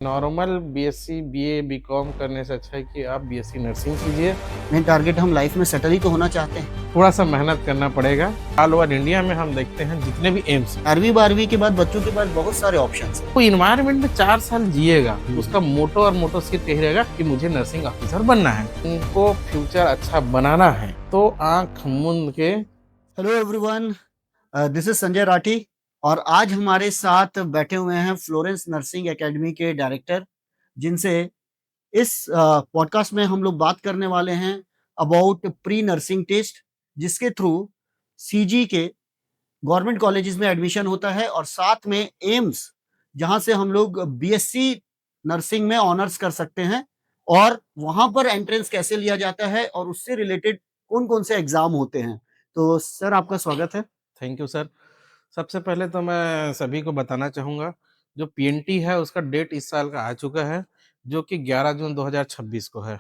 Normal BSc, BA, BCom करने से अच्छा है कि आप बीएससी नर्सिंग कीजिए। मेन टारगेट हम लाइफ में सेटल ही तो होना चाहते हैं। थोड़ा सा मेहनत करना पड़ेगा। ऑल ओवर इंडिया में हम देखते हैं जितने भी एम्स हैं, 11वीं 12वीं के बाद बच्चों के पास बहुत सारे ऑप्शंस हैं। वो इन्वायरमेंट में 4 साल जिएगा, उसका मोटो और मोटो सिर्फ यही रहेगा कि मुझे नर्सिंग ऑफिसर बनना है, उनको फ्यूचर अच्छा बनाना है। तो आंख मूंद के hello everyone, this is Sanjay Rathi और आज हमारे साथ बैठे हुए हैं फ्लोरेंस नर्सिंग एकेडमी के डायरेक्टर, जिनसे इस पॉडकास्ट में हम लोग बात करने वाले हैं अबाउट प्री नर्सिंग टेस्ट, जिसके थ्रू सीजी के गवर्नमेंट कॉलेजेस में एडमिशन होता है और साथ में एम्स, जहां से हम लोग बीएससी नर्सिंग में ऑनर्स कर सकते हैं और वहां पर एंट्रेंस कैसे लिया जाता है और उससे रिलेटेड कौन कौन से एग्जाम होते हैं। तो सर, आपका स्वागत है। Thank you sir. सबसे पहले तो मैं सभी को बताना चाहूँगा, जो पीएनटी है उसका डेट इस साल का आ चुका है, जो कि 11 जून 2026 को है।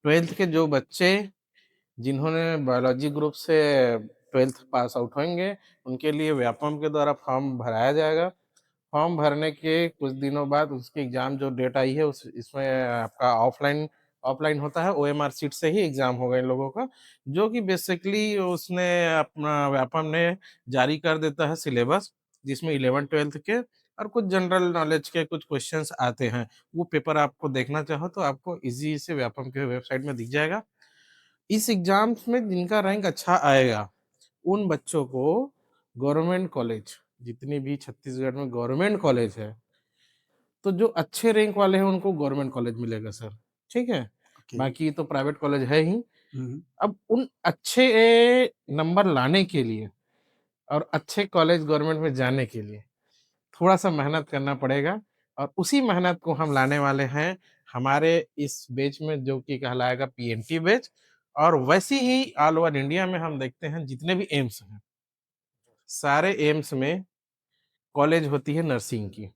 12th के जो बच्चे जिन्होंने बायोलॉजी ग्रुप से 12th पास आउट होंगे, उनके लिए व्यापम के द्वारा फॉर्म भराया जाएगा। फॉर्म भरने के कुछ दिनों बाद उसकी एग्ज़ाम जो डेट आई है उस इसमें आपका ऑफलाइन ऑफलाइन होता है, ओएमआर शीट से ही एग्ज़ाम होगा इन लोगों का, जो कि बेसिकली उसने अपना व्यापम ने जारी कर देता है सिलेबस, जिसमें 11th-12th के और कुछ जनरल नॉलेज के कुछ क्वेश्चंस आते हैं। वो पेपर आपको देखना चाहो तो आपको ईज़ी से व्यापम के वेबसाइट में दिख जाएगा। इस एग्ज़ाम्स में जिनका रैंक अच्छा आएगा, उन बच्चों को गवर्नमेंट कॉलेज, जितनी भी छत्तीसगढ़ में गवर्नमेंट कॉलेज है, तो जो अच्छे रैंक वाले हैं उनको गवर्नमेंट कॉलेज मिलेगा सर, ठीक है? ओके। बाकी तो प्राइवेट कॉलेज है ही। हम्म। अब उन अच्छे नंबर लाने के लिए और अच्छे कॉलेज गवर्नमेंट में जाने के लिए थोड़ा-सा मेहनत करना पड़ेगा, और उसी मेहनत को हम लाने वाले हैं हमारे इस बैच में, जो कि कहलाएगा पीएनटी बैच। और वैसे ही ऑल ओवर इंडिया में हम देखते हैं जितने भी एम्स हैं, सारे एम्स में कॉलेज होती है नर्सिंग की,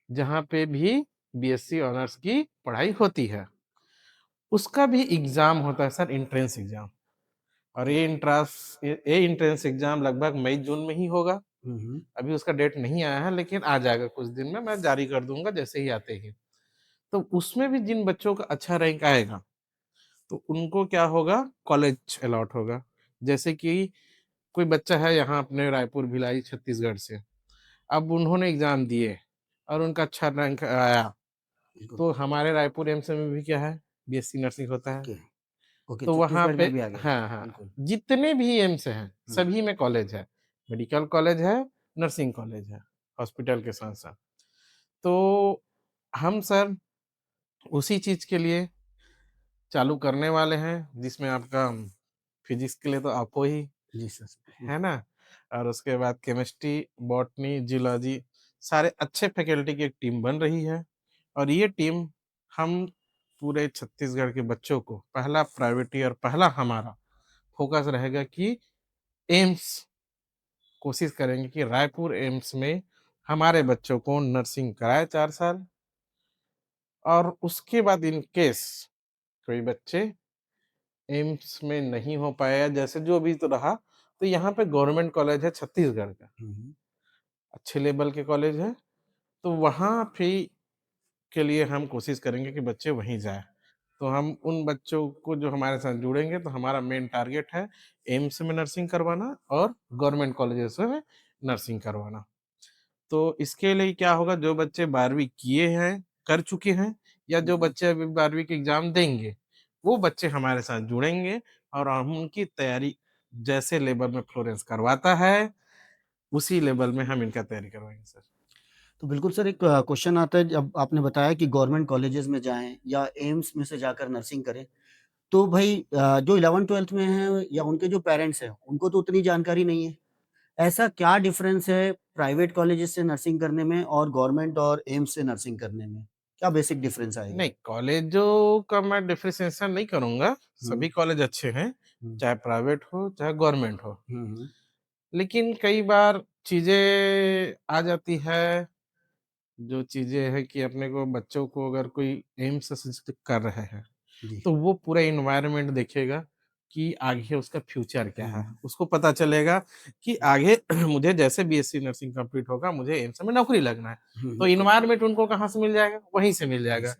जहाँ पे भी बीएससी ऑनर्स की पढ़ाई होती है। उसका भी एग्ज़ाम होता है सर, एंट्रेंस एग्ज़ाम। और ये एंट्रेंस एग्ज़ाम लगभग मई-जून में ही होगा। हम्म। अभी उसका डेट नहीं आया है, लेकिन आ जाएगा कुछ दिन में, मैं जारी कर दूँगा जैसे ही आते ही। तो उसमें भी जिन बच्चों का अच्छा रैंक आएगा, तो उनको क्या होगा, कॉलेज अलॉट होगा। जैसे कि कोई बच्चा है यहाँ अपने रायपुर भिलाई छत्तीसगढ़ से, अब उन्होंने एग्ज़ाम दिए और उनका अच्छा रैंक आया, बिल्कुल। तो हमारे रायपुर एम्स में भी क्या है, बीएससी नर्सिंग होता है। ओके। ओके, तो वहाँ छत्तीसगढ़ पे में भी आ गया। हाँ, हाँ, बिल्कुल। जितने भी एम्स हैं, हम्म। सभी में कॉलेज है। मेडिकल कॉलेज है, नर्सिंग कॉलेज है, हॉस्पिटल के साथ-साथ। तो हम सर उसी चीज़ के लिए चालू करने वाले हैं, जिसमें आपका फिज़िक्स के लिए तो आपो ही, जी सर। है ना? और उसके बाद केमिस्ट्री, बॉटनी, ज़ूलॉजी, सारे अच्छे फैकल्टी की एक टीम बन रही है। और ये टीम हम पूरे छत्तीसगढ़ के बच्चों को, पहला प्रायोरिटी और पहला हमारा फ़ोकस रहेगा कि एम्स, कोशिश करेंगे कि रायपुर एम्स में हमारे बच्चों को नर्सिंग कराएँ 4 साल। और उसके बाद इन केस कोई बच्चे एम्स में नहीं हो पाया, जैसे जो भी तो रहा, तो यहाँ पे गवर्नमेंट कॉलेज है छत्तीसगढ़ का, हम्म। अच्छे लेवल के कॉलेज है, तो वहाँ भी के लिए हम कोशिश करेंगे कि बच्चे वहीं जाएँ। तो हम उन बच्चों को जो हमारे साथ जुड़ेंगे, तो हमारा मेन टारगेट है एम्स में नर्सिंग करवाना और गवर्नमेंट कॉलेजेस में नर्सिंग करवाना। तो इसके लिए क्या होगा, जो बच्चे 12वीं किए हैं, कर चुके हैं, या जो हम्म। बच्चे अभी 12वीं के एग्ज़ाम देंगे, वो बच्चे हमारे साथ जुड़ेंगे और हम उनकी तैयारी जैसे लेवल में फ्लोरेंस करवाता है, उसी लेवल में हम इनका तैयारी करवाएँगे सर। तो बिल्कुल सर, एक क्वेश्चन आता है, जब आपने बताया कि गवर्नमेंट कॉलेजेस में जाएं या एम्स में से जाकर नर्सिंग करें, तो भाई जो 11th-12th में हैं या उनके जो पेरेंट्स हैं, उनको तो उतनी जानकारी नहीं है। ऐसा क्या डिफरेंस है प्राइवेट कॉलेजेस से नर्सिंग करने में और गवर्नमेंट और एम्स से नर्सिंग करने में? क्या बेसिक डिफरेंस आएगा? नहीं, कॉलेजों का मैं डिफरेंशिएशन नहीं करूँगा, हुँ, सभी कॉलेज अच्छे हैं, हुँ, चाहे प्राइवेट हो, चाहे गवर्नमेंट हो। हुँ, हुँ, लेकिन कई बार चीज़ें आ जाती है, जो चीज़ें हैं कि अपने को बच्चों को अगर कोई एम्स से कर रहे हैं, जी। तो वो पूरा एनवायरनमेंट देखेगा, कि आगे उसका फ्यूचर क्या है। हुँ, उसको पता चलेगा कि आगे मुझे जैसे बीएससी नर्सिंग कंप्लीट होगा, मुझे एम्स में नौकरी लगना है। हुँ, तो हुँ, एनवायरनमेंट उनको कहाँ से मिल जाएगा? वहीं से मिल वहीं जाएगा, से।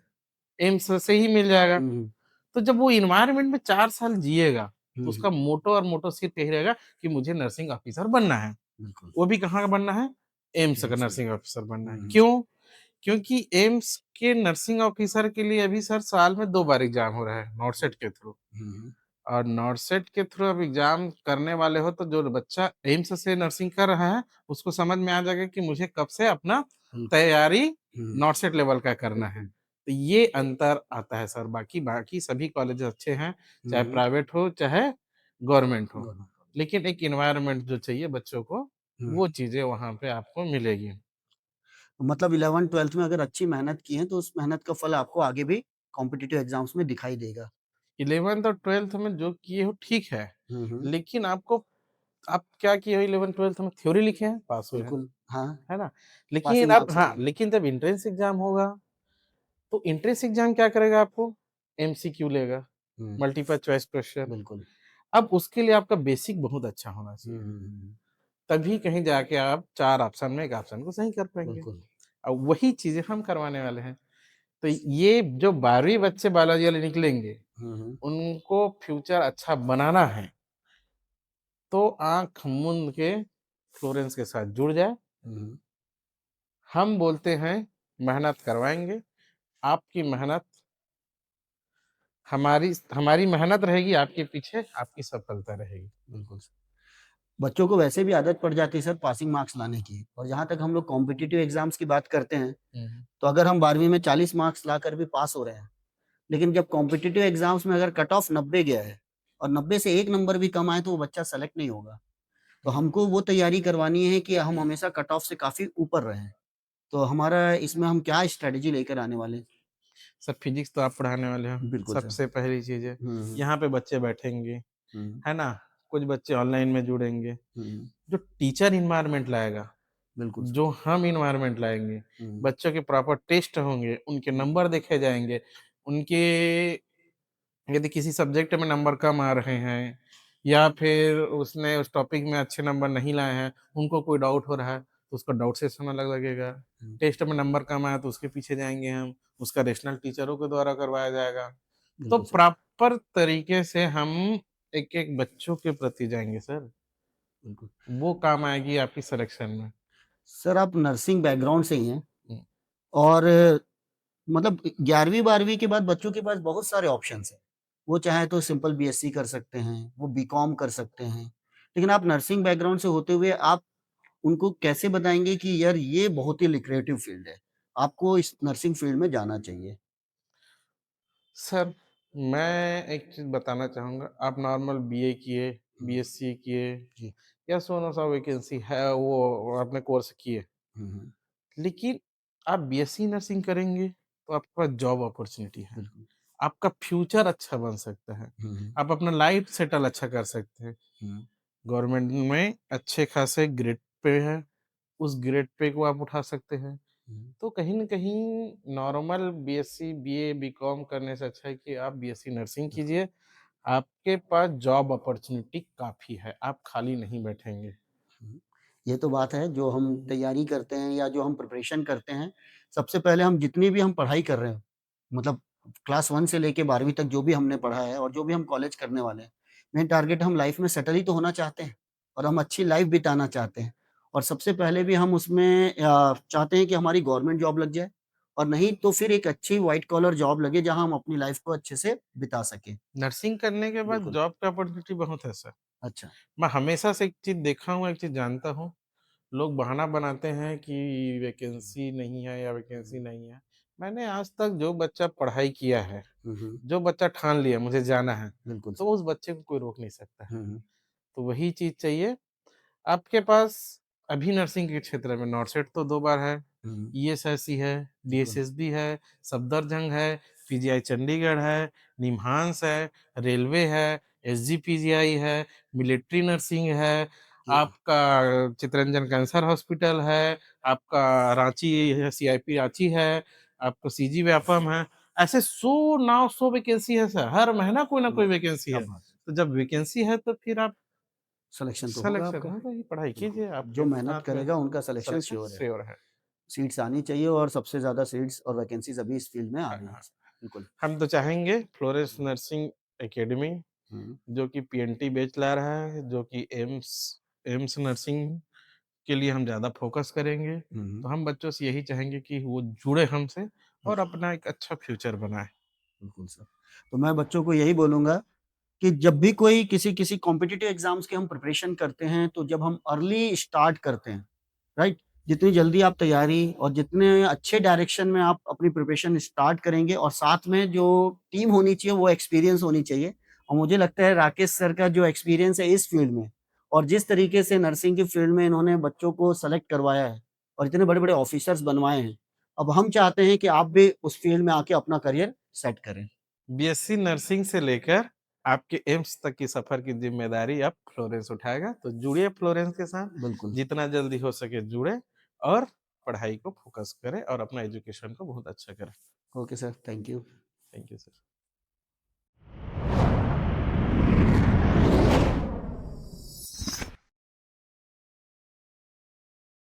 एम्स से ही मिल जाएगा। हुँ, तो जब वो एनवायरनमेंट में 4 साल जिएगा, तो हुँ, उसका हुँ, मोटो और मोटो सिर्फ़ यही रहेगा कि मुझे नर्सिंग ऑफ़िसर बनना है। बिल्कुल। वो भी कहाँ का बनना है? एम्स का एम्स में। नर्सिंग ऑफ़िसर बनना है। हुँ, क्यों? क्योंकि एम्स के नर्सिंग ऑफ़िसर के लिए अभी सर साल में 2 बार एग्ज़ाम हो रहा है, नॉर्सेट के थ्रू। हुँ, हुँ, और नॉर्सेट के थ्रू अब एग्ज़ाम करने वाले हो, तो जो बच्चा एम्स से नर्सिंग कर रहा है, उसको समझ में आ जाएगा कि मुझे कब से अपना बिल्कुल। तैयारी हुँ, नॉर्सेट लेवल का करना है। बिल्कुल। तो ये अंतर आता है सर, बाकी बाकी सभी कॉलेज अच्छे हैं, हुँ, चाहे हुँ, प्राइवेट हो, चाहे गवर्नमेंट हो। Government college. लेकिन एक एनवायरनमेंट जो चाहिए बच्चों को, हुँ, वो चीज़ें वहाँ पे आपको मिलेगी। मतलब 11th-12th में अगर अच्छी मेहनत की है, तो उस मेहनत का फल आपको आगे भी कॉम्पिटिटिव एग्ज़ाम्स में दिखाई देगा। 11th और 12th में जो किए हो ठीक है, हुँ, हुँ, लेकिन आप क्या किए हो 11th-12th में? थ्योरी लिखे हैं, पास हुए हैं, बिल्कुल, हाँ, है ना? लेकिन पासिंग अब मार्क्स हाँ, आएँगे। लेकिन जब एंट्रेंस एग्ज़ाम होगा, तो एंट्रेंस एग्ज़ाम क्या करेगा आपको? एमसीक्यू लेगा, हुँ, मल्टीपल चॉइस क्वेश्चन। बिल्कुल। अब उसके लिए आपका बेसिक बहुत अच्छा होना हुँ, चाहिए, हुँ, हुँ, तभी कहीं जाके आप 4 ऑप्शन में 1 ऑप्शन को सही कर पाएँगे। बिल्कुल। अब वही चीज़ें हम करवाने वाले हैं। तो ये जो 12वीं बच्चे बायोलॉजी वाले निकलेंगे, हुँ, हुँ, उनको फ्यूचर अच्छा बनाना है, तो आँख मूंद के फ्लोरेंस के साथ जुड़ जाएँ। हुँ, हुँ, हम बोलते हैं मेहनत करवाएँगे, आपकी मेहनत हमारी हमारी मेहनत रहेगी आपके पीछे, आपकी सफलता रहेगी। बिल्कुल। बच्चों को वैसे भी आदत पड़ जाती है सर पासिंग मार्क्स लाने की और जहाँ तक हम लोग कॉम्पिटिटिव एग्ज़ाम्स की बात करते हैं, हुँ, हुँ। तो अगर हम 12वीं में 40 मार्क्स लाकर भी पास हो रहे हैं, लेकिन जब कॉम्पिटिटिव एग्ज़ाम्स में अगर कट ऑफ 90 गया है और 90 से 1 नंबर भी कम आए तो वो बच्चा सेलेक्ट नहीं होगा। तो हुँ। हमको वो तैयारी करवानी है कि हम हमेशा कट ऑफ से काफ़ी ऊपर रहें। तो हमारा इसमें हम क्या स्ट्रैटेजी लेकर आने वाले हैं? सर फिज़िक्स तो आप पढ़ाने वाले हो, बिल्कुल सर। सबसे पहली चीज़ है। हुँ, हुँ, यहाँ पे बच्चे बैठेंगे, हुँ, है ना? कुछ बच्चे ऑनलाइन में जुड़ेंगे। हुँ, जो टीचर एनवायरनमेंट लाएगा, बिल्कुल सर। जो हम एनवायरनमेंट लाएँगे, हुँ, बच्चों के प्रॉपर टेस्ट होंगे, उनके हुँ, नंबर देखे जाएँगे, उनके यदि किसी सब्जेक्ट में नंबर कम आ रहे हैं या फिर उसने उस टॉपिक में अच्छे नंबर नहीं लाए हैं, उनको कोई डाउट हो रहा है, तो उसका डाउट सेशन अलग लगेगा। हुँ, टेस्ट में नंबर कम आया तो उसके पीछे जाएँगे हम, उसका रेशनल टीचरों के द्वारा करवाया जाएगा। तो बिल्कुल सर, प्रॉपर तरीके से हम एक-एक बच्चों के प्रति जाएँगे सर, बिल्कुल। वो काम आएगी आपकी सिलेक्शन में। सर आप नर्सिंग बैकग्राउंड से ही हैं हुँ, और मतलब 11वीं-12वीं के बाद बच्चों के पास बहुत सारे ऑप्शंस हैं। वो चाहे तो सिंपल बीएससी कर सकते हैं, वो बीकॉम कर सकते हैं। लेकिन आप नर्सिंग बैकग्राउंड से होते हुए आप उनको कैसे बताएँगे कि यार ये बहुत ही लुक्रेटिव फ़ील्ड है, आपको इस नर्सिंग फ़ील्ड में जाना चाहिए? सर मैं एक चीज़ बताना चाहूँगा, आप नॉर्मल बीए किए, हुँ, बीएससी किए जी। या सौ-9 वैकेंसी है वो आपने कोर्स किए। हुँ, हुँ, लेकिन आप बीएससी नर्सिंग करेंगे, तो आपके पास जॉब अपॉर्च्युनिटी है। बिल्कुल। आपका फ्यूचर अच्छा बन सकता है। हुँ, हुँ, आप अपना लाइफ सेटल अच्छा कर सकते हैं। हुँ, गवर्नमेंट में अच्छे खासे ग्रेड पे है, उस ग्रेड पे को आप उठा सकते हैं। हुँ, तो कहीं न कहीं नॉर्मल बीएससी, बीए, बीकॉम करने से अच्छा है कि आप बीएससी नर्सिंग बिल्कुल। कीजिए। आपके पास जॉब अपॉर्च्युनिटी काफ़ी है, आप खाली नहीं बैठेंगे। हुँ। ये तो बात है जो हम तैयारी करते हैं या जो हम प्रिपरेशन करते हैं, सबसे पहले हम जितनी भी हम पढ़ाई कर रहे हैं, मतलब क्लास 1 से लेके 12वीं तक जो भी हमने पढ़ा है और जो भी हम कॉलेज करने वाले हैं, मेन टारगेट हम लाइफ़ में सेटल ही तो होना चाहते हैं और हम अच्छी लाइफ़ बिताना चाहते हैं। और सबसे पहले भी हम उसमें चाहते हैं कि हमारी गवर्नमेंट जॉब लग जाए और नहीं तो फिर एक अच्छी व्हाइट कॉलर जॉब लगे जहाँ हम अपनी लाइफ़ को अच्छे से बिता सकें। नर्सिंग करने के बाद बिल्कुल। जॉब का अपॉर्च्युनिटी बहुत है सर। अच्छा। मैं हमेशा से एक चीज़ देखा हूँ, एक चीज़ जानता हूँ। लोग बहाना बनाते हैं कि हुँ, वैकेंसी नहीं है या वैकेंसी हुँ, नहीं है। मैंने आज तक जो बच्चा पढ़ाई किया है, हुँ, हुँ। जो बच्चा ठान लिया मुझे जाना है, बिल्कुल तो सर। उस बच्चे को कोई रोक नहीं सकता है। हुँ, हुँ, तो वही चीज़ चाहिए। आपके पास अभी नर्सिंग के क्षेत्र में नॉर्सेट तो 2 बार है, हुँ, ईएसआईसी है, बिल्कुल। डीएसएसबी है, सफदरजंग है, पीजीआई चंडीगढ़ है, निम्हांस है, रेलवे है, एसजीपीजीआई है, मिलिट्री नर्सिंग है, जी। आपका चित्तरंजन कैंसर हॉस्पिटल है, आपका रांची है, सीआईपी रांची है, आपका सीजी व्यापम है। ऐसे 100 900 वैकेंसी है सर, हर महीना कोई ना कोई वाह! वैकेंसी क्या है। बात है। तो जब वैकेंसी है तो फिर आप सिलेक्शन तो होगा सिलेक्शन आपका। होगा ही, पढ़ाई बिल्कुल, कीजिए, आपके जो मेहनत हाथ में करेगा उनका सिलेक्शन सिलेक्शन श्योर है। श्योर है। सीट्स आनी चाहिए और सबसे ज़्यादा सीट्स और वैकेंसीज़ अभी इस फील्ड में आ हाँ, रही हैं। हाँ। बिल्कुल। हम तो चाहेंगे फ्लोरेंस नर्सिंग एकेडमी हुँ, जो कि पीएनटी बैच ला रहा है, जो कि एम्स एम्स नर्सिंग के लिए हम ज़्यादा फ़ोकस करेंगे। हुँ, तो हम बच्चों से यही चाहेंगे कि वो जुड़े हमसे हुँ, और अपना एक अच्छा फ्यूचर बनाएँ। बिल्कुल सर। तो मैं बच्चों को यही बोलूँगा कि जब भी कोई किसी कॉम्पिटिटिव एग्ज़ाम्स की हम प्रिपरेशन करते हैं, तो जब हम अर्ली स्टार्ट करते हैं, राइट? जितनी जल्दी आप तैयारी और जितने अच्छे डायरेक्शन में आप अपनी प्रिपरेशन स्टार्ट करेंगे और साथ में जो टीम होनी चाहिए, वो एक्सपीरियंस होनी चाहिए। और मुझे लगता है राकेश सर का जो एक्सपीरियंस है इस फील्ड में और जिस तरीके से नर्सिंग की फील्ड में इन्होंने बच्चों को सेलेक्ट करवाया है और इतने बड़े-बड़े ऑफिसर्स बनवाए हैं, अब हम चाहते हैं कि आप भी उस फील्ड में आके अपना करियर सेट करें। बीएससी नर्सिंग से लेकर आपके एम्स तक की सफ़र की ज़िम्मेदारी अब फ्लोरेंस उठाएगा। तो जुड़िए फ्लोरेंस के साथ, बिल्कुल। जितना जल्दी हो सके जुड़ें और पढ़ाई को फ़ोकस करें और अपना एजुकेशन को बहुत अच्छा करें। Okay sir, thank you. Thank you sir.